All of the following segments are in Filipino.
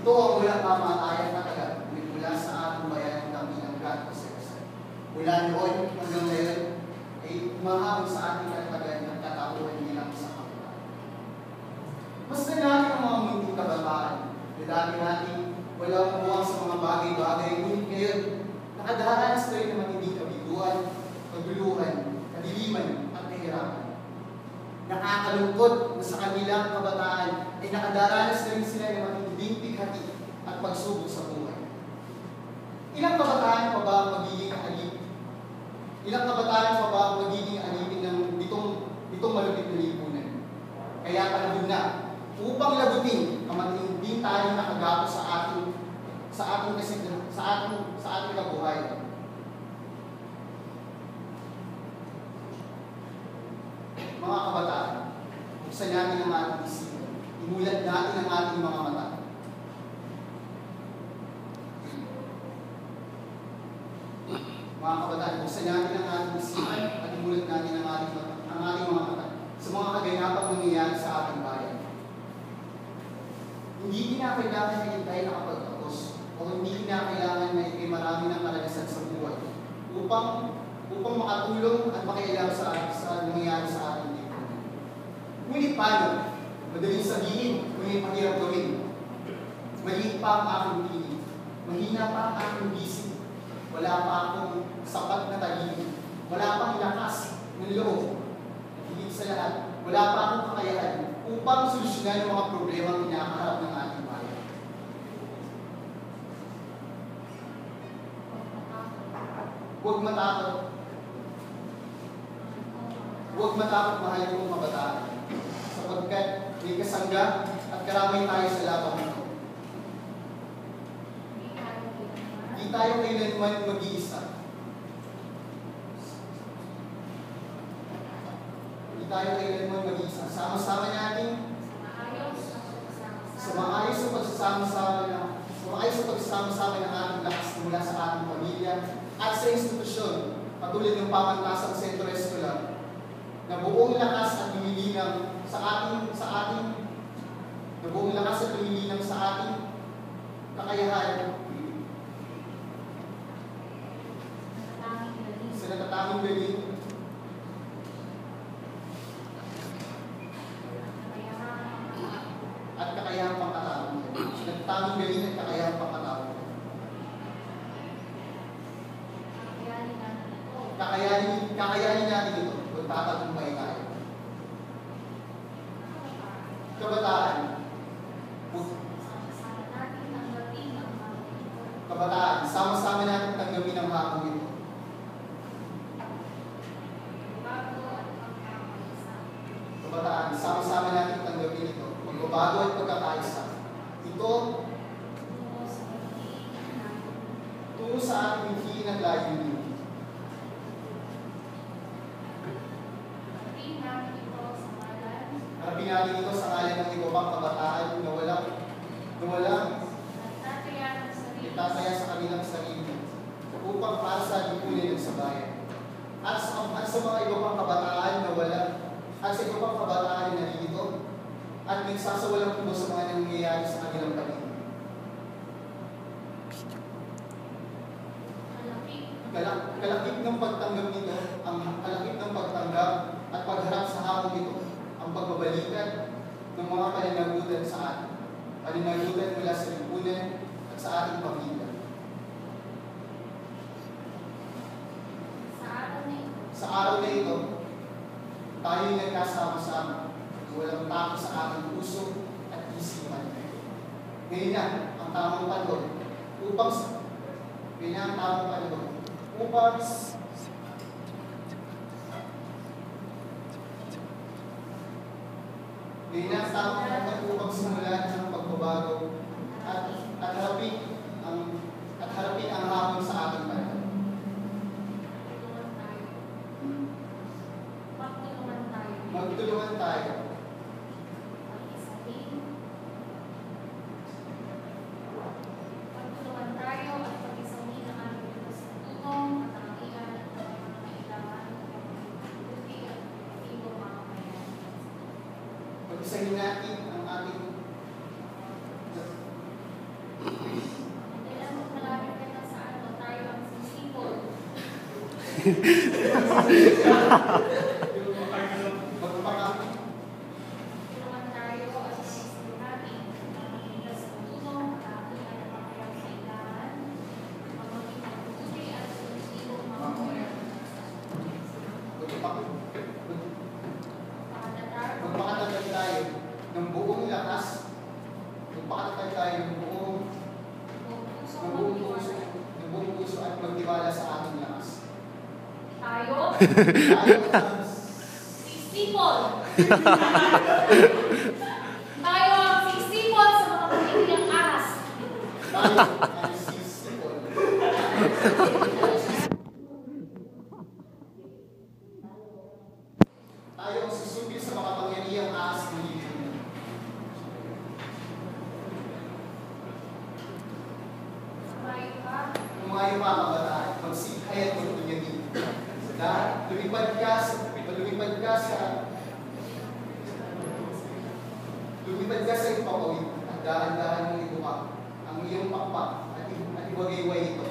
Ito ang walang kamatayan na taga mula sa ating bayan ng bilang God possessor. Mula noon hanggang ngayon ay umahabol sa ating kalagayan ng katauhan nilang sa kapitan. Mas na natin ang mga munting kabataan. Dati natin walang buwang sa mga bagay-bagay. Ngunit ngayon, nakadaranas na rin ng matinding kabiguan, kaguluhan, kadiliman at kahirapan. Nakakalungkot na sa kanilang kabataan ay nakadaranas na rin sila ng matinding pighati at pagsubok sa buhay. Ilang kabataan pa ba ang magiging alipin? Ilang kabataan pa ba ang magiging alipin ng ditong malupit na lipunan? Kaya panahon na upang labutin ang matinding tayong nakagapo sa ating kabuhayan. Mga kabataan, buksan natin ang ating isipan. Imulat natin ang ating mga mata. Mga kabataan, buksan natin ang ating isipan at imulat natin ang ating mga mata sa mga kaganapang nangyayari sa ating bayan. Hindi kinakailangan na hintay nakapagtapos o hindi kinakailangan na ikay marami ng karanasan sa buhay upang makatulong at makialam sa nangyayari sa ating lipunan. Ngunit paano? Madaling sabihin, ngunit mahirap gawin. Maliit pa ang aking piling. Mahina pa ang aking bisig. Wala pa akong sapat na talino. Wala pang lakas ng loob. Higit sa lahat, wala pa akong kakayahan upang solusyonan ang mga problema ang kinakaharap ng ating bayan. Huwag matakot. Huwag matakot, mahal kong kabataan, sapagkat may kasangga at karamay tayo sa labang ito. Di tayo kailanman mag-iisa. Di tayo kailanman mag-iisa. Sama-sama natin sa maayos sa pagsasama-sama ng ating lakas mula sa ating pamilya at sa institusyon, katulad ng Pamantasang Sentro Escolar, na buong lakas at lumilinang sa ating kakayahan sa natatanging galing at kakayahang pangkatao. Sa natatanging galing at kakayahang pangkatao. Kakayanin natin ito kung tatagumpay tayo. Kabataan, sama-sama natin tanggapin ang hamon ito. Kabataan, sama-sama natin tanggapin ito. Magbabago at pagkakaisa. Ito, tungo sa ating hinang layunin. Harapin natin ito sa ngalan ng iba pang kabataan na walang itataya sa kanilang sarili upang para sa lipunan ng sabayan. At sa mga iba pang kabataan na narito at nagsasawalang puno sa mga nangyayari sa kanilang paligid. Kalakip ng pagtanggap nito, ang kalakip ng pagtanggap at pagharap sa hamon nito, ang pagbabalikan ng mga pananagutan sa atin. Pananagutan mula sa lipunan at sa ating pamilya. Sa araw na ito, tayo'y nagkasama-sama. Walang takot sa ating puso at isipan. Ngayon na ang tamang panahon upang simulan ng pagbabago at harapin ang hamon sa ating panahon. Magtulungan tayo. Pag-isahin natin ang ating Tulungan tayo at isisip natin ang hinigas ng tulong at ating anak sa ilahan, ang maging mabuti at sumisibong mamamayan. Magpakatatag tayo ng buong lakas. Magpakatatag tayo ng buong puso at magtiwala sa ating lakas. Tayo, Tayo sisipol. Tayo ang sisipol sa mga pamilyang ahas. ang sisipol. Tayo ang susubil sa mga pangyarihang ahas ng libro. Tayo ka, Lumayo mga kabataan, magsikhay at magtunyagi. Dahil lumipad ka sa ipapawid at dahan-dahan mong ibuka ang iyong pakpak at ibagayway ito.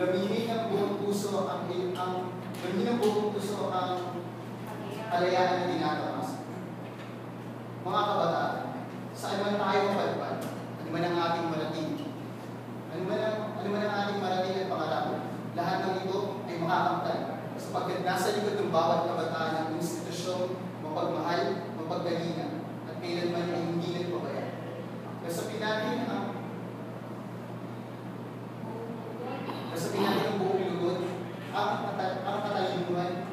Daminin ng buong puso ang kalayaan na tinatamas. Mga kabataan, saan man tayo mapalpad, ano man ang ating marating, ano man ang ating marating at pangarap, lahat ng ito ay makakamtan sapagkat nasa likod ng bawat kabataan ng institusyong mapagmahal, mapaggalingan, at kailanman ay hindi nagpabayaan. Kasapin natin ang buong lugod, ang katalinuhan,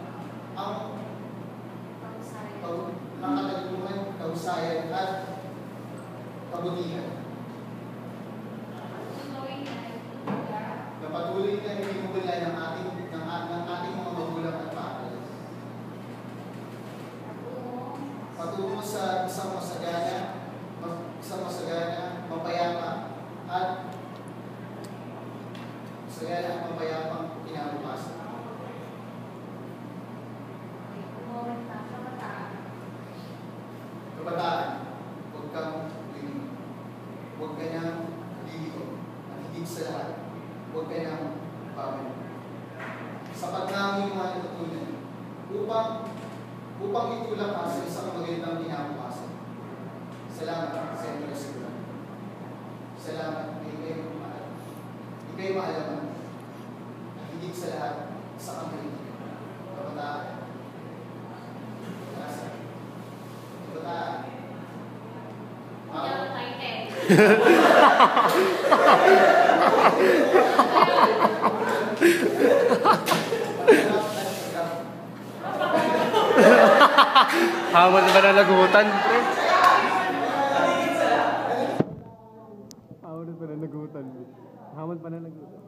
kahusayan at kabutihan. Na patuloy na hinihubula ng ating mga magulang at pakal. Patungo sa isang masagana, mapayapa at mapayapang kinabukasan. Kabataan, huwag kang linig. Huwag ka nang lilito. At higit sa lahat, huwag ka nang pamilya. Sapat na ang iyong mga natutunan upang itulak ka sa isang magandang kinabukasan. Salamat, Senator Escura. Salamat, ikay maalaman. At higit sa lahat, sa kamalitin. Kabataan. Hamon ba na nagutan? Hamon pa na nagutan. Hamon pa na nagutan.